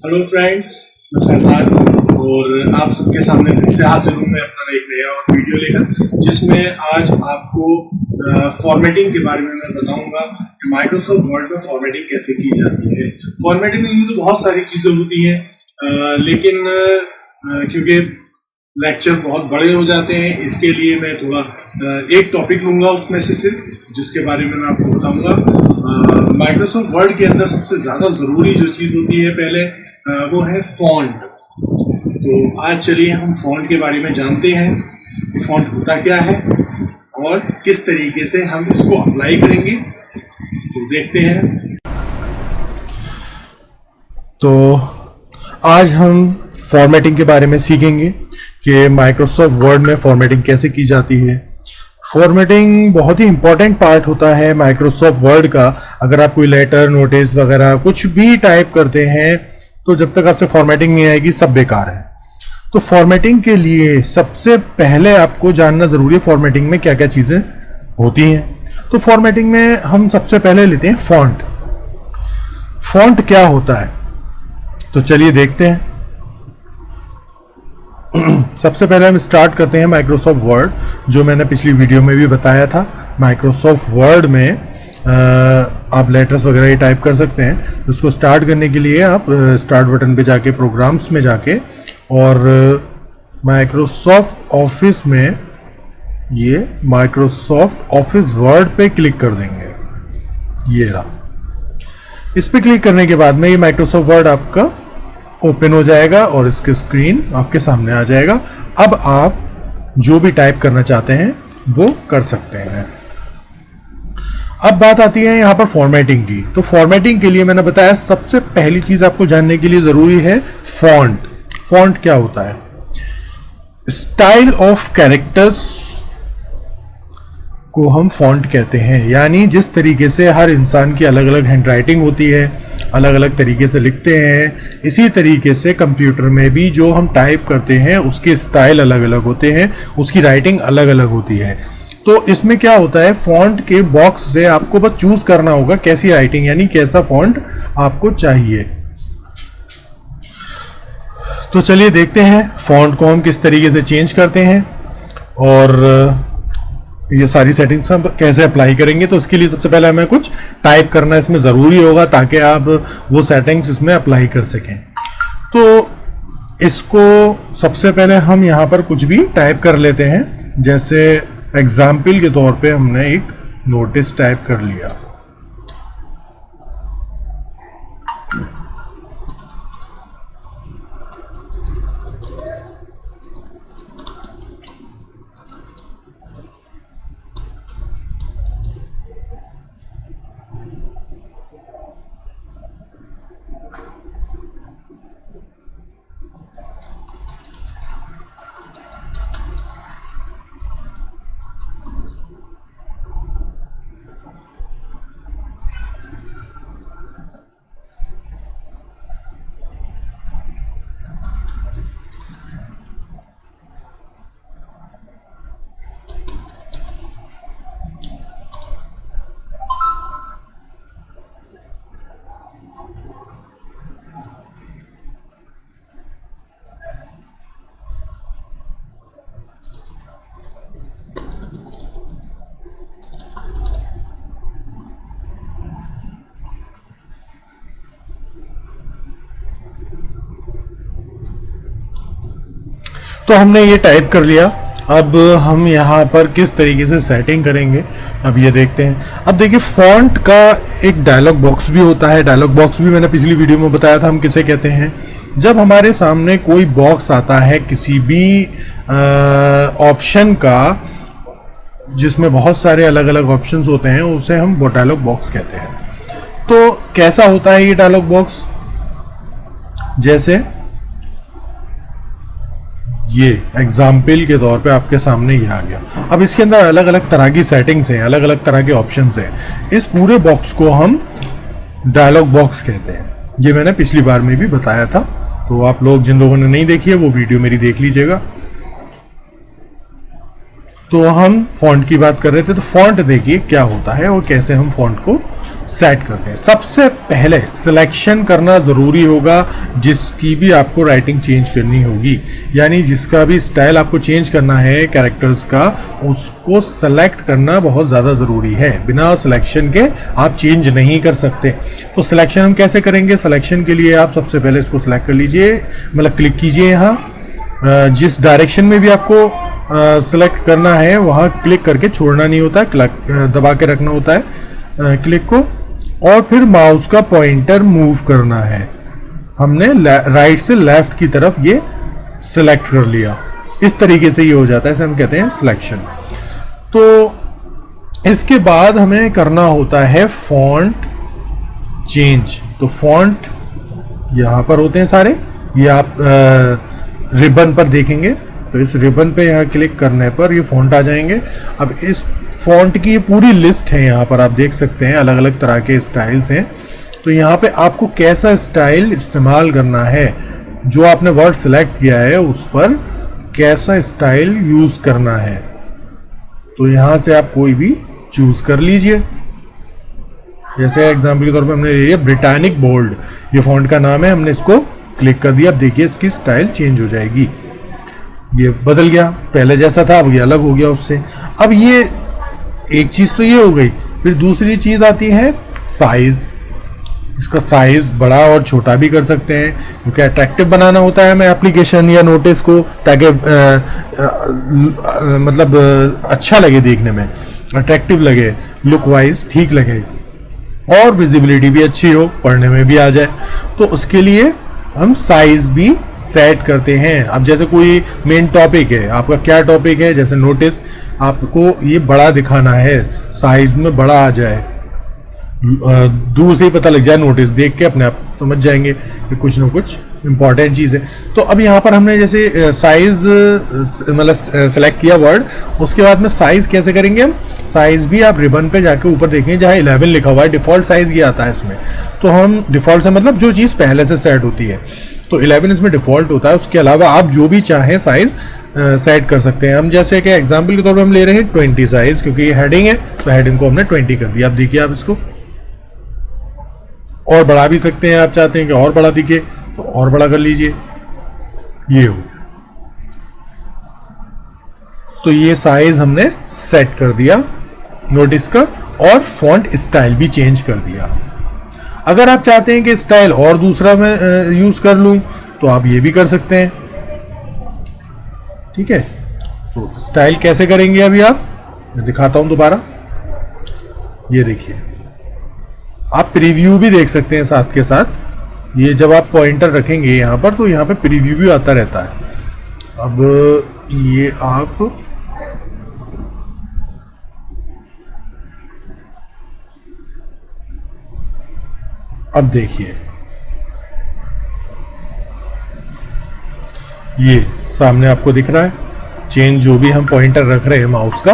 Hello friends, मैं फैजान और आप सबके सामने फिर से हाजिर हूँ मैं अपना एक नया और वीडियो लेकर, जिसमें आज आपको फॉर्मेटिंग के बारे में मैं बताऊंगा कि माइक्रोसॉफ्ट वर्ड में फॉर्मेटिंग कैसे की जाती है। फॉर्मेटिंग में तो बहुत सारी चीज़ें होती हैं, लेकिन क्योंकि लेक्चर बहुत बड़े हो जाते हैं, इसके लिए मैं थोड़ा एक टॉपिक लूंगा उसमें से सिर्फ, जिसके बारे में मैं आपको बताऊंगा। माइक्रोसॉफ्ट वर्ड के अंदर सबसे ज़्यादा ज़रूरी जो चीज़ होती है पहले वो है फॉन्ट। तो आज चलिए हम फॉन्ट के बारे में जानते हैं कि फॉन्ट होता क्या है और किस तरीके से हम इसको अप्लाई करेंगे। तो देखते हैं। तो आज हम फॉर्मेटिंग के बारे में सीखेंगे कि माइक्रोसॉफ्ट वर्ड में फॉर्मेटिंग कैसे की जाती है। फॉर्मेटिंग बहुत ही इंपॉर्टेंट पार्ट होता है माइक्रोसॉफ्ट वर्ड का। अगर आप कोई लेटर, नोटिस वगैरह कुछ भी टाइप करते हैं तो जब तक आपसे फॉर्मेटिंग नहीं आएगी सब बेकार है। तो फॉर्मेटिंग के लिए सबसे पहले आपको जानना जरूरी है फॉर्मेटिंग में क्या क्या चीज़ें होती हैं। तो फॉर्मेटिंग में हम सबसे पहले लेते हैं फॉन्ट। फॉन्ट क्या होता है तो चलिए देखते हैं। सबसे पहले हम स्टार्ट करते हैं माइक्रोसॉफ्ट वर्ड, जो मैंने पिछली वीडियो में भी बताया था। माइक्रोसॉफ्ट वर्ड में आप लेटर्स वगैरह टाइप कर सकते हैं। उसको स्टार्ट करने के लिए आप स्टार्ट बटन पे जाके प्रोग्राम्स में जाके और माइक्रोसॉफ्ट ऑफिस में ये माइक्रोसॉफ्ट ऑफिस वर्ड पे क्लिक कर देंगे। ये रहा। इस पे क्लिक करने के बाद में ये माइक्रोसॉफ्ट वर्ड आपका ओपन हो जाएगा और इसकी स्क्रीन आपके सामने आ जाएगा। अब आप जो भी टाइप करना चाहते हैं वो कर सकते हैं। अब बात आती है यहाँ पर फॉर्मेटिंग की। तो फॉर्मेटिंग के लिए मैंने बताया सबसे पहली चीज आपको जानने के लिए जरूरी है फॉन्ट। फॉन्ट क्या होता है? स्टाइल ऑफ कैरेक्टर्स को हम फॉन्ट कहते हैं, यानी जिस तरीके से हर इंसान की अलग अलग हैंडराइटिंग होती है, अलग अलग तरीके से लिखते हैं, इसी तरीके से कंप्यूटर में भी जो हम टाइप करते हैं उसके स्टाइल अलग अलग होते हैं, उसकी राइटिंग अलग अलग होती है। तो इसमें क्या होता है, फॉन्ट के बॉक्स से आपको बस चूज करना होगा कैसी राइटिंग, यानी कैसा फॉन्ट आपको चाहिए। तो चलिए देखते हैं फॉन्ट को हम किस तरीके से चेंज करते हैं और ये सारी सेटिंग्स हम कैसे अप्लाई करेंगे। तो उसके लिए सबसे पहले हमें कुछ टाइप करना इसमें ज़रूरी होगा ताकि आप वो सेटिंग्स इसमें अप्लाई कर सकें। तो इसको सबसे पहले हम यहाँ पर कुछ भी टाइप कर लेते हैं। जैसे एग्जाम्पल के तौर पे हमने एक नोटिस टाइप कर लिया। तो हमने ये टाइप कर लिया। अब हम यहाँ पर किस तरीके से सेटिंग करेंगे अब ये देखते हैं। अब देखिए फॉन्ट का एक डायलॉग बॉक्स भी होता है। डायलॉग बॉक्स भी मैंने पिछली वीडियो में बताया था हम किसे कहते हैं। जब हमारे सामने कोई बॉक्स आता है किसी भी ऑप्शन का जिसमें बहुत सारे अलग अलग ऑप्शंस होते हैं, उसे हम डायलॉग बॉक्स कहते हैं। तो कैसा होता है ये डायलॉग बॉक्स? जैसे ये एग्जाम्पल के तौर पे आपके सामने ये आ गया। अब इसके अंदर अलग अलग तरह की सेटिंग्स हैं, अलग अलग तरह के ऑप्शंस हैं। इस पूरे बॉक्स को हम डायलॉग बॉक्स कहते हैं। ये मैंने पिछली बार में भी बताया था, तो आप लोग जिन लोगों ने नहीं देखी है वो वीडियो मेरी देख लीजिएगा। तो हम फॉन्ट की बात कर रहे थे। तो फॉन्ट देखिए क्या होता है और कैसे हम फॉन्ट को सेट करते हैं। सबसे पहले सिलेक्शन करना ज़रूरी होगा जिसकी भी आपको राइटिंग चेंज करनी होगी, यानी जिसका भी स्टाइल आपको चेंज करना है कैरेक्टर्स का, उसको सेलेक्ट करना बहुत ज़्यादा ज़रूरी है। बिना सिलेक्शन के आप चेंज नहीं कर सकते। तो सिलेक्शन हम कैसे करेंगे? सिलेक्शन के लिए आप सबसे पहले इसको सिलेक्ट कर लीजिए, मतलब क्लिक कीजिए यहाँ जिस डायरेक्शन में भी आपको सिलेक्ट करना है वहाँ क्लिक करके छोड़ना नहीं होता है, दबा के रखना होता है क्लिक को, और फिर माउस का पॉइंटर मूव करना है। हमने राइट से लेफ्ट की तरफ ये सिलेक्ट कर लिया, इस तरीके से ये हो जाता है, इसे हम कहते हैं सिलेक्शन। तो इसके बाद हमें करना होता है फॉन्ट चेंज। तो फॉन्ट यहाँ पर होते हैं सारे, ये आप रिबन पर देखेंगे, तो इस रिबन पे यहाँ क्लिक करने पर ये फॉन्ट आ जाएंगे। अब इस फॉन्ट की पूरी लिस्ट है, यहाँ पर आप देख सकते हैं अलग अलग तरह के स्टाइल्स हैं। तो यहाँ पे आपको कैसा स्टाइल इस्तेमाल करना है, जो आपने वर्ड सिलेक्ट किया है उस पर कैसा स्टाइल यूज करना है, तो यहाँ से आप कोई भी चूज कर लीजिए। जैसे एग्जाम्पल के तौर पे हमने ले लिया ब्रिटानिक बोल्ड, ये फॉन्ट का नाम है, हमने इसको क्लिक कर दिया। अब देखिए इसकी स्टाइल चेंज हो जाएगी, ये बदल गया, पहले जैसा था अब ये अलग हो गया उससे। अब ये एक चीज तो ये हो गई, फिर दूसरी चीज आती है साइज। इसका साइज बड़ा और छोटा भी कर सकते हैं, क्योंकि अट्रैक्टिव बनाना होता है हमें एप्लीकेशन या नोटिस को, ताकि मतलब अच्छा लगे, देखने में अट्रैक्टिव लगे, लुक वाइज ठीक लगे, और विजिबिलिटी भी अच्छी हो, पढ़ने में भी आ जाए। तो उसके लिए हम साइज भी सेट करते हैं। अब जैसे कोई मेन टॉपिक है, आपका क्या टॉपिक है, जैसे नोटिस, आपको ये बड़ा दिखाना है, साइज में बड़ा आ जाए, दूर से ही पता लग जाए, नोटिस देख के अपने आप समझ जाएंगे कि कुछ ना कुछ इंपॉर्टेंट चीज़ है। तो अब यहाँ पर हमने जैसे साइज मतलब सेलेक्ट किया वर्ड, उसके बाद में साइज कैसे करेंगे हम? साइज भी आप रिबन पे जाके ऊपर देखेंगे जहाँ 11 लिखा हुआ है, डिफॉल्ट साइज ये आता है इसमें। तो हम डिफॉल्ट से मतलब जो चीज़ पहले से सेट होती है, तो 11 इसमें डिफॉल्ट होता है। उसके अलावा आप जो भी चाहें साइज सेट कर सकते हैं। हम जैसे कि एग्जांपल के तौर पे हम ले रहे हैं 20 साइज, क्योंकि ये हेडिंग है, तो हेडिंग को हमने 20 कर दिया। अब देखिए आप इसको और बढ़ा भी सकते हैं, आप चाहते हैं कि और बड़ा दिखे तो और बड़ा कर लीजिए, ये हो गया। तो ये साइज हमने सेट कर दिया नोटिस का, और फॉन्ट स्टाइल भी चेंज कर दिया। अगर आप चाहते हैं कि स्टाइल और दूसरा मैं यूज कर लूं, तो आप ये भी कर सकते हैं, ठीक है। तो स्टाइल कैसे करेंगे अभी आप, मैं दिखाता हूं दोबारा। ये देखिए, आप प्रीव्यू भी देख सकते हैं साथ के साथ। ये जब आप पॉइंटर रखेंगे यहाँ पर, तो यहाँ पे प्रीव्यू भी आता रहता है। अब ये आप अब देखिए, ये सामने आपको दिख रहा है चेंज, जो भी हम पॉइंटर रख रहे हैं माउस का,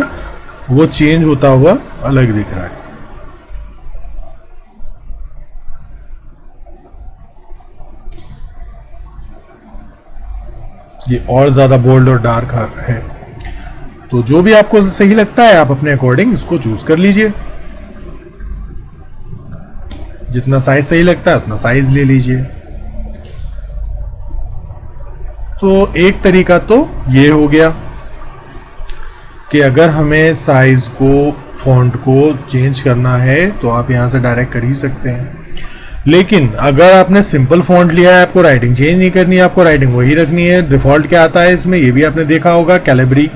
वो चेंज होता हुआ अलग दिख रहा है। ये और ज्यादा बोल्ड और डार्क है। तो जो भी आपको सही लगता है आप अपने अकॉर्डिंग इसको चूज कर लीजिए। जितना साइज सही लगता है उतना साइज ले लीजिए। तो एक तरीका तो ये हो गया कि अगर हमें साइज को, फॉन्ट को चेंज करना है तो आप यहां से डायरेक्ट कर ही सकते हैं। लेकिन अगर आपने सिंपल फॉन्ट लिया है, आपको राइटिंग चेंज नहीं करनी है, आपको राइटिंग वही रखनी है। डिफॉल्ट क्या आता है इसमें, ये भी आपने देखा होगा, कैलिब्री।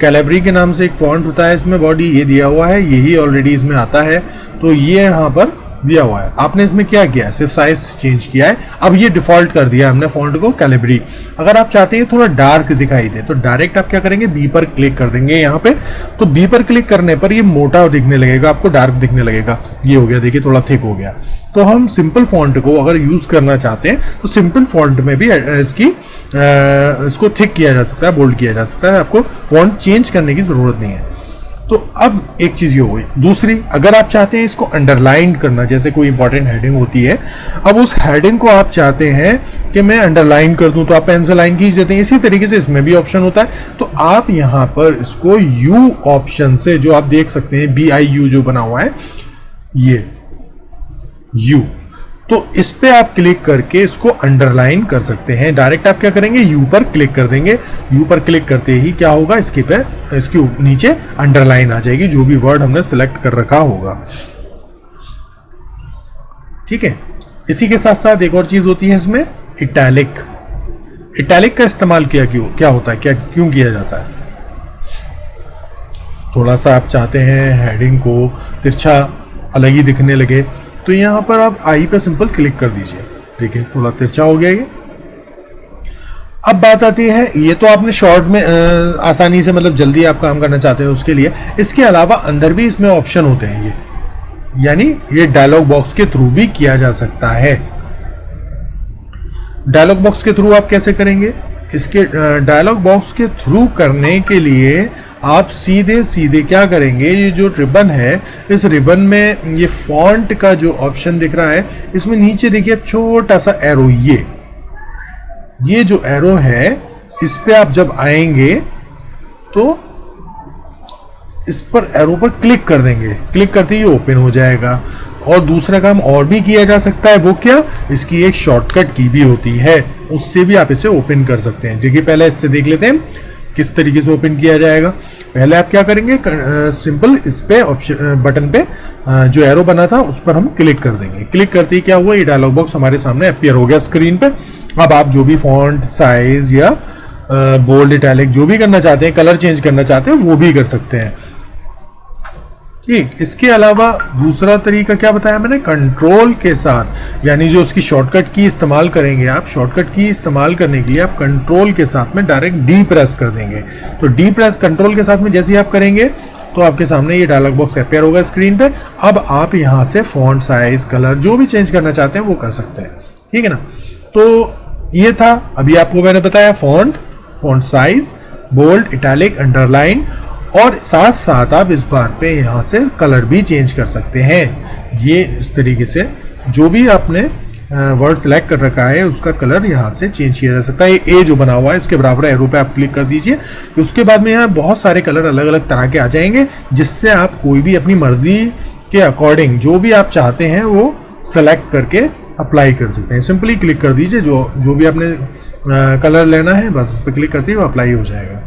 कैलिब्री के नाम से एक फॉन्ट होता है इसमें, बॉडी ये दिया हुआ है, यही ऑलरेडी इसमें आता है। तो ये यहाँ पर दिया हुआ है। आपने इसमें क्या किया है, सिर्फ साइज चेंज किया है। अब ये डिफॉल्ट कर दिया हमने फॉन्ट को कैलिब्री। अगर आप चाहते हैं थोड़ा डार्क दिखाई दे, तो डायरेक्ट आप क्या करेंगे, बी पर क्लिक कर देंगे यहाँ पे। तो बी पर क्लिक करने पर ये मोटा दिखने लगेगा, आपको डार्क दिखने लगेगा। ये हो गया, देखिए थोड़ा थिक हो गया। तो हम सिंपल फॉन्ट को अगर यूज करना चाहते हैं तो सिंपल फॉन्ट में भी इसको थिक किया जा सकता है, बोल्ड किया जा सकता है। आपको फॉन्ट चेंज करने की जरूरत नहीं है। तो अब एक चीज ये हो गई। दूसरी, अगर आप चाहते हैं इसको अंडरलाइन करना, जैसे कोई इंपॉर्टेंट हेडिंग होती है, अब उस हेडिंग को आप चाहते हैं कि मैं अंडरलाइन कर दूं, तो आप पेंसिल लाइन खींच देते हैं। इसी तरीके से इसमें भी ऑप्शन होता है। तो आप यहां पर इसको यू ऑप्शन से, जो आप देख सकते हैं BIU जो बना हुआ है, ये यू, तो इस पे आप क्लिक करके इसको अंडरलाइन कर सकते हैं। डायरेक्ट आप क्या करेंगे, यू पर क्लिक कर देंगे। यू पर क्लिक करते ही क्या होगा, इसके नीचे अंडरलाइन आ जाएगी जो भी वर्ड हमने सिलेक्ट कर रखा होगा। ठीक है, इसी के साथ साथ एक और चीज होती है इसमें, इटैलिक। इटैलिक का इस्तेमाल क्या होता है, क्यों किया जाता है। थोड़ा सा आप चाहते हैं हेडिंग को तिरछा अलग ही दिखने लगे, तो यहाँ पर आप आई पे सिंपल क्लिक कर दीजिए। ठीक है, थोड़ा तिरछा हो गया ये। अब बात आती है, ये तो आपने शॉर्ट में आसानी से मतलब जल्दी आप काम करना चाहते हैं उसके लिए। इसके अलावा अंदर भी इसमें ऑप्शन होते हैं, ये यानी ये डायलॉग बॉक्स के थ्रू भी किया जा सकता है। डायलॉग बॉक्स के थ्रू आप कैसे करेंगे, इसके डायलॉग बॉक्स के थ्रू करने के लिए आप सीधे क्या करेंगे, ये जो रिबन है, इस रिबन में ये फॉन्ट का जो ऑप्शन दिख रहा है, इसमें नीचे देखिए छोटा सा एरो, ये जो एरो है, इस पे आप जब आएंगे तो इस पर एरो पर क्लिक कर देंगे। क्लिक करते ही ओपन हो जाएगा। और दूसरा काम और भी किया जा सकता है, वो क्या, इसकी एक शॉर्टकट की भी होती है, उससे भी आप इसे ओपन कर सकते हैं। देखिए पहले इससे देख लेते हैं किस तरीके से ओपन किया जाएगा। पहले आप क्या करेंगे, सिंपल इस पे ऑप्शन बटन पे जो एरो बना था उस पर हम क्लिक कर देंगे। क्लिक करते ही क्या हुआ, ये डायलॉग बॉक्स हमारे सामने अपीयर हो गया स्क्रीन पे। अब आप जो भी फॉन्ट साइज या बोल्ड इटैलिक जो भी करना चाहते हैं, कलर चेंज करना चाहते हैं, वो भी कर सकते हैं। ठीक, इसके अलावा दूसरा तरीका क्या बताया मैंने, कंट्रोल के साथ, यानी जो उसकी शॉर्टकट की इस्तेमाल करेंगे आप, शॉर्टकट की इस्तेमाल करने के लिए आप कंट्रोल के साथ में डायरेक्ट डी प्रेस कर देंगे। तो डी प्रेस कंट्रोल के साथ में जैसे ही आप करेंगे तो आपके सामने ये डायलॉग बॉक्स अपीयर होगा स्क्रीन पे। अब आप यहाँ से फॉन्ट साइज कलर जो भी चेंज करना चाहते हैं वो कर सकते हैं। ठीक है ना, तो ये था अभी आपको मैंने बताया, font size, bold, italic, underline, और साथ साथ आप इस बार पे यहाँ से कलर भी चेंज कर सकते हैं। ये इस तरीके से जो भी आपने वर्ड सिलेक्ट कर रखा है उसका कलर यहाँ से चेंज किया जा सकता है। ए जो बना हुआ है उसके बराबर एरो पे आप क्लिक कर दीजिए, कि उसके बाद में यहाँ बहुत सारे कलर अलग अलग तरह के आ जाएंगे, जिससे आप कोई भी अपनी मर्जी के अकॉर्डिंग जो भी आप चाहते हैं वो सेलेक्ट करके अप्लाई कर सकते हैं। सिंपली क्लिक कर दीजिए, जो भी आपने कलर लेना है बस उस पर क्लिक करते ही वो अप्लाई हो जाएगा।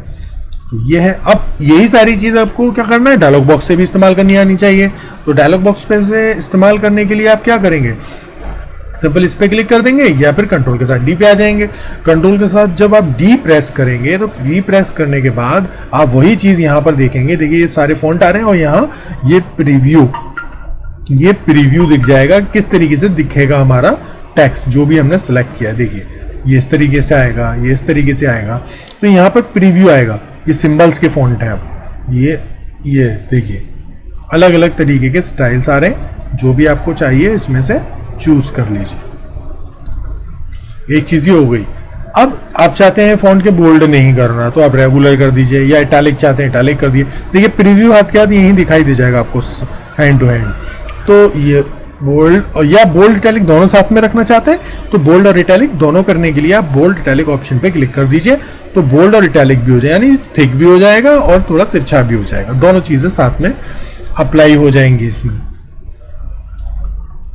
तो ये है। अब यही सारी चीज़ आपको क्या करना है, डायलॉग बॉक्स से भी इस्तेमाल करनी आनी चाहिए। तो डायलॉग बॉक्स पे से इस्तेमाल करने के लिए आप क्या करेंगे, सिंपल इस पे क्लिक कर देंगे या फिर कंट्रोल के साथ डी पे आ जाएंगे। कंट्रोल के साथ जब आप डी प्रेस करेंगे तो डी प्रेस करने के बाद आप वही चीज़ यहाँ पर देखेंगे। देखिए ये सारे फॉन्ट आ रहे हैं और यहाँ ये प्रीव्यू दिख जाएगा, किस तरीके से दिखेगा हमारा टेक्स्ट जो भी हमने सेलेक्ट किया। देखिए ये इस तरीके से आएगा, ये इस तरीके से आएगा, तो यहाँ पर प्रीव्यू आएगा। ये सिंबल्स के फॉन्ट है। अब ये देखिए अलग अलग तरीके के स्टाइल्स आ रहे हैं, जो भी आपको चाहिए इसमें से चूज कर लीजिए। एक चीज ही हो गई। अब आप चाहते हैं फॉन्ट के बोल्ड नहीं करना तो आप रेगुलर कर दीजिए, या इटैलिक चाहते हैं इटैलिक कर दिए। देखिए प्रीव्यू हाथ के हाथ यहीं दिखाई दे जाएगा आपको हैंड टू हैंड। तो ये बोल्ड या बोल्ड इटैलिक दोनों साथ में रखना चाहते हैं तो बोल्ड और इटैलिक दोनों करने के लिए आप बोल्ड इटैलिक ऑप्शन पे क्लिक कर दीजिए। तो बोल्ड और इटैलिक भी हो जाए, यानी थिक भी हो जाएगा और थोड़ा तिरछा भी हो जाएगा, दोनों चीजें साथ में अप्लाई हो जाएंगी इसमें।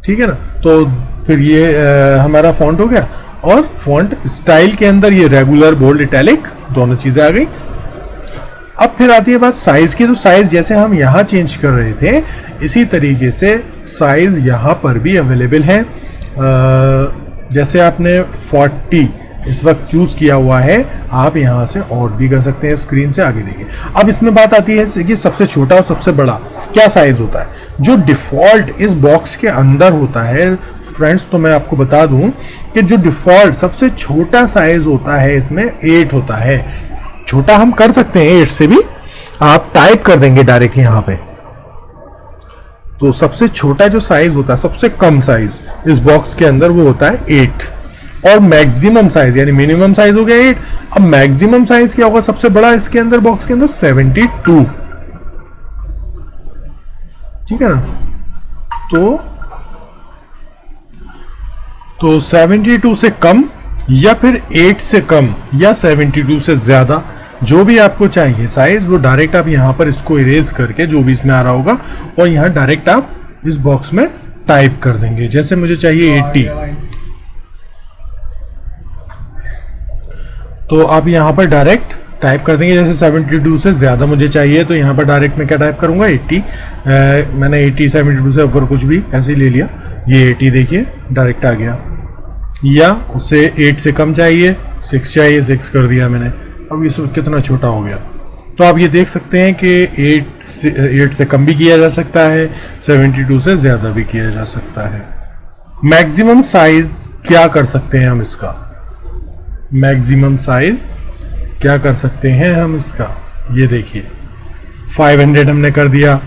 ठीक है ना, तो फिर ये हमारा फॉन्ट हो गया। और फॉन्ट स्टाइल के अंदर ये रेगुलर, बोल्ड, इटैलिक दोनों चीजें आ गई। अब फिर आती है बात साइज की। तो साइज जैसे हम यहाँ चेंज कर रहे थे इसी तरीके से साइज यहाँ पर भी अवेलेबल है। जैसे आपने 40 इस वक्त चूज किया हुआ है, आप यहाँ से और भी कर सकते हैं। स्क्रीन से आगे देखिए। अब इसमें बात आती है कि सबसे छोटा और सबसे बड़ा क्या साइज होता है। जो डिफॉल्ट इस बॉक्स के अंदर होता है फ्रेंड्स, तो मैं आपको बता दूं कि जो डिफॉल्ट सबसे छोटा साइज होता है इसमें 8 होता है। छोटा हम कर सकते हैं 8 से भी, आप टाइप कर देंगे डायरेक्ट यहाँ पे। तो सबसे छोटा जो साइज होता है, सबसे कम साइज इस बॉक्स के अंदर वो होता है 8। और मैक्सिमम साइज यानी मिनिमम साइज हो गया 8। अब मैक्सिमम साइज क्या होगा सबसे बड़ा इसके अंदर, बॉक्स के अंदर 72। ठीक है ना, तो 72 से कम या फिर 8 से कम या 72 से ज्यादा, जो भी आपको चाहिए साइज, वो डायरेक्ट आप यहाँ पर इसको इरेज करके जो भी इसमें आ रहा होगा और यहाँ डायरेक्ट आप इस बॉक्स में टाइप कर देंगे। जैसे मुझे चाहिए 80, तो आप यहाँ पर डायरेक्ट टाइप कर देंगे। जैसे 72 से ज़्यादा मुझे चाहिए तो यहाँ पर डायरेक्ट मैं क्या टाइप करूँगा 80। मैंने 80 72 से ऊपर कुछ भी ऐसे ही ले लिया, ये 80 देखिए डायरेक्ट आ गया। या उससे 8 से कम चाहिए, 6 चाहिए, 6 कर दिया मैंने। अब ये सब कितना छोटा हो गया। तो आप ये देख सकते हैं कि 8 से कम भी किया जा सकता है, 72 से ज़्यादा भी किया जा सकता है। मैक्सिमम साइज क्या कर सकते हैं हम इसका, मैक्सिमम साइज क्या कर सकते हैं हम इसका, ये देखिए 500 हमने कर दिया,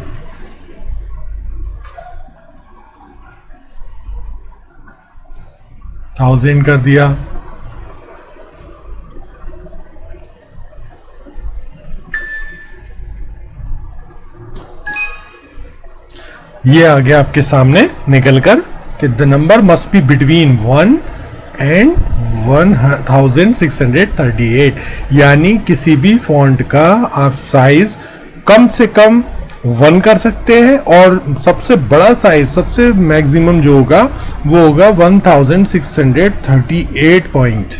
1000 कर दिया, ये आ गया आपके सामने निकलकर कि the number must be between 1 and 1638, यानी किसी भी फॉन्ट का आप साइज कम से कम 1 कर सकते हैं और सबसे बड़ा साइज, सबसे मैक्सिमम जो होगा वो होगा 1638 पॉइंट।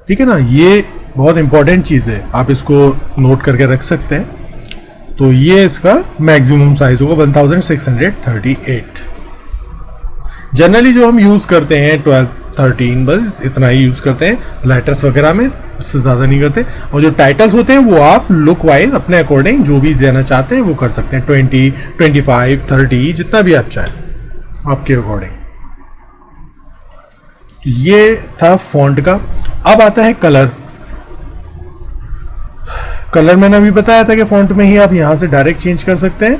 ठीक है ना, ये बहुत इंपॉर्टेंट चीज है, आप इसको नोट करके रख सकते हैं। तो ये इसका मैक्सिमम साइज होगा 1638। जनरली जो हम यूज करते हैं 12 13, बस इतना ही यूज करते हैं लेटर्स वगैरह में, इससे ज्यादा नहीं करते। और जो टाइटल्स होते हैं वो आप लुक वाइज अपने अकॉर्डिंग जो भी देना चाहते हैं वो कर सकते हैं, 20 25 30 जितना भी आप चाहें आपके अकॉर्डिंग। ये था फॉन्ट का। अब आता है कलर। कलर मैंने अभी बताया था कि फॉन्ट में ही आप यहां से डायरेक्ट चेंज कर सकते हैं।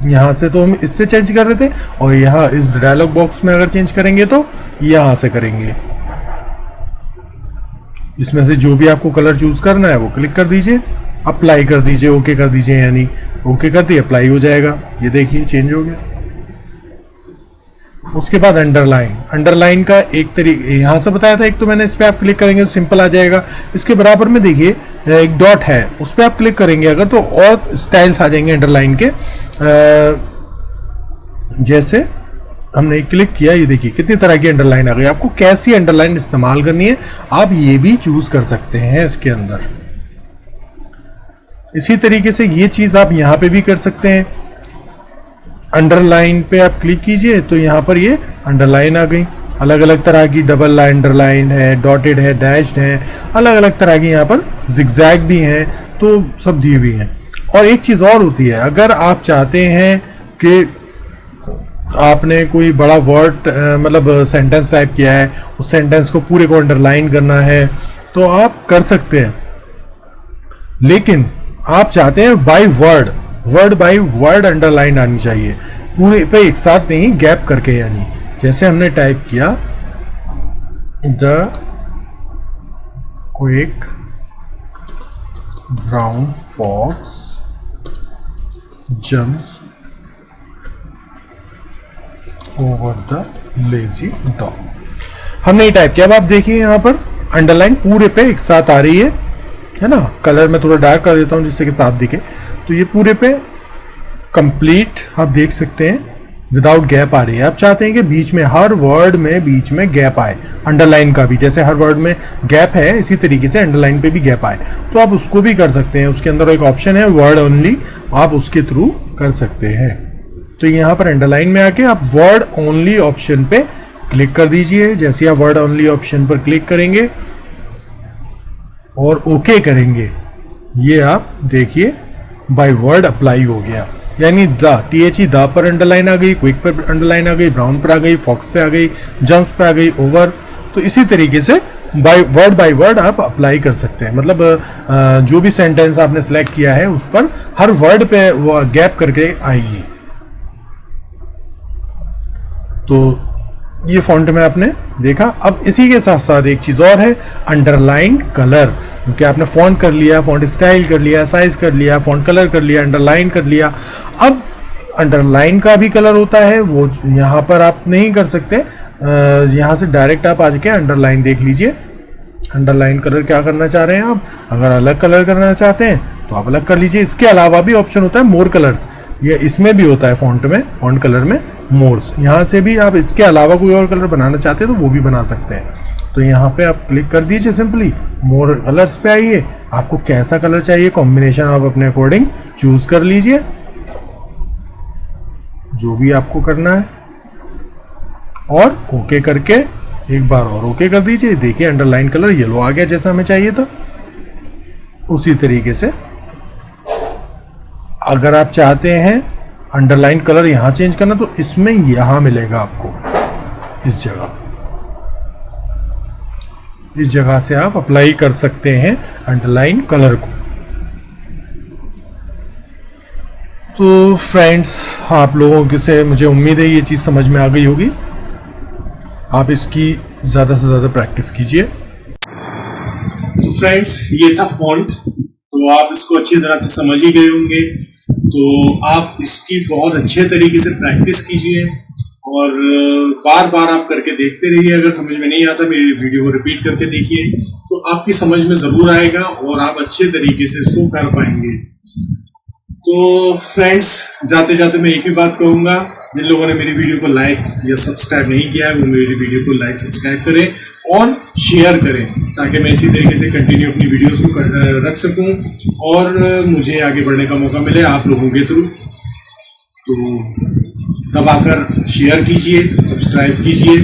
यहां से तो हम इससे चेंज कर रहे थे, और यहां इस डायलॉग बॉक्स में अगर चेंज करेंगे तो यहां से करेंगे। इसमें से जो भी आपको कलर चूज करना है वो क्लिक कर दीजिए, अप्लाई कर दीजिए, ओके कर दीजिए, यानी ओके कर दिए अप्लाई हो जाएगा। ये देखिए चेंज हो गया। उसके बाद अंडरलाइन। अंडरलाइन का एक तरीके यहां से बताया था, एक तो मैंने इस पर आप क्लिक करेंगे तो सिंपल आ जाएगा। इसके बराबर में देखिए एक डॉट है, उस पर आप क्लिक करेंगे अगर तो और स्टाइल्स आ जाएंगे अंडरलाइन के। जैसे हमने क्लिक किया, ये देखिए कितनी तरह की अंडरलाइन आ गई। आपको कैसी अंडरलाइन इस्तेमाल करनी है आप ये भी चूज कर सकते हैं इसके अंदर। इसी तरीके से ये चीज आप यहां पे भी कर सकते हैं। अंडरलाइन पे आप क्लिक कीजिए तो यहां पर ये अंडरलाइन आ गई। अलग अलग तरह की डबल अंडरलाइन है, डॉटेड है, डैश्ड है, अलग अलग तरह की यहाँ पर जिगजैग भी हैं, तो सब दी हुई हैं। और एक चीज और होती है, अगर आप चाहते हैं कि आपने कोई बड़ा वर्ड मतलब सेंटेंस टाइप किया है, उस सेंटेंस को पूरे को अंडरलाइन करना है तो आप कर सकते हैं। लेकिन आप चाहते हैं by word, word by word underline आनी चाहिए, पूरे पे एक साथ नहीं, गैप करके। यानी जैसे हमने टाइप किया the quick brown fox jumps over the lazy dog, हमने ये टाइप किया। अब आप देखिए यहाँ पर अंडरलाइन पूरे पे एक साथ आ रही है ना। कलर में थोड़ा डार्क कर देता हूँ जिससे कि साफ दिखे। तो ये पूरे पे कंप्लीट आप देख सकते हैं विदाउट गैप आ रही है। आप चाहते हैं कि बीच में हर वर्ड में बीच में गैप आए, अंडरलाइन का भी जैसे हर वर्ड में गैप है इसी तरीके से अंडरलाइन पे भी गैप आए, तो आप उसको भी कर सकते हैं। उसके अंदर एक ऑप्शन है वर्ड ओनली, आप उसके थ्रू कर सकते हैं। तो यहाँ पर अंडरलाइन में आके आप वर्ड ओनली ऑप्शन पे क्लिक कर दीजिए। जैसे आप वर्ड ओनली ऑप्शन पर क्लिक करेंगे और ओके करेंगे, ये आप देखिए बाय वर्ड अप्लाई हो गया। यानी द THE द पर अंडरलाइन आ गई, क्विक पर अंडरलाइन आ गई, ब्राउन पर आ गई, फॉक्स पे आ गई, जंप्स पे आ गई, ओवर। तो इसी तरीके से बाय वर्ड आप अप्लाई कर सकते हैं। मतलब जो भी सेंटेंस आपने सेलेक्ट किया है उस पर हर वर्ड पे वो गैप करके आएगी। तो ये फॉन्ट में आपने देखा। अब इसी के साथ साथ एक चीज और है, अंडरलाइन कलर। क्योंकि आपने फॉन्ट कर लिया, फॉन्ट स्टाइल कर लिया, साइज कर लिया, फॉन्ट कलर कर लिया, अंडरलाइन कर लिया। अब अंडरलाइन का भी कलर होता है, वो यहाँ पर आप नहीं कर सकते। यहाँ से डायरेक्ट आप आ जाके अंडरलाइन देख लीजिए। अंडरलाइन कलर क्या करना चाह रहे हैं आप, अगर अलग कलर करना चाहते हैं तो आप अलग कर लीजिए। इसके अलावा भी ऑप्शन होता है मोर कलर्स, ये इसमें भी होता है फॉन्ट में, फॉन्ट कलर में मोड्स। यहाँ से भी आप इसके अलावा कोई और कलर बनाना चाहते हैं तो वो भी बना सकते हैं। तो यहाँ पे आप क्लिक कर दीजिए, सिंपली मोर कलर्स पे आइए, आपको कैसा कलर चाहिए कॉम्बिनेशन आप अपने अकॉर्डिंग चूज कर लीजिए, जो भी आपको करना है, और ओके करके एक बार और ओके कर दीजिए। देखिए अंडरलाइन कलर येलो आ गया जैसा हमें चाहिए था। उसी तरीके से अगर आप चाहते हैं अंडरलाइन कलर यहां चेंज करना तो इसमें यहां मिलेगा आपको, इस जगह से आप अप्लाई कर सकते हैं अंडरलाइन कलर को। तो फ्रेंड्स, आप लोगों से मुझे उम्मीद है ये चीज़ समझ में आ गई होगी। आप इसकी ज़्यादा से ज़्यादा प्रैक्टिस कीजिए। तो फ्रेंड्स, ये था फॉन्ट, तो आप इसको अच्छी तरह से समझ ही गए होंगे। तो आप इसकी बहुत अच्छे तरीके से प्रैक्टिस कीजिए और बार बार आप करके देखते रहिए। अगर समझ में नहीं आता मेरी वीडियो को रिपीट करके देखिए, तो आपकी समझ में ज़रूर आएगा और आप अच्छे तरीके से इसको कर पाएंगे। तो फ्रेंड्स, जाते जाते मैं एक ही बात कहूँगा, जिन लोगों ने मेरी वीडियो को लाइक या सब्सक्राइब नहीं किया है वो मेरी वीडियो को लाइक सब्सक्राइब करें और शेयर करें, ताकि मैं इसी तरीके से कंटिन्यू अपनी वीडियोस को रख सकूं और मुझे आगे बढ़ने का मौका मिले आप लोगों के थ्रू। तो दबाकर शेयर कीजिए, सब्सक्राइब कीजिए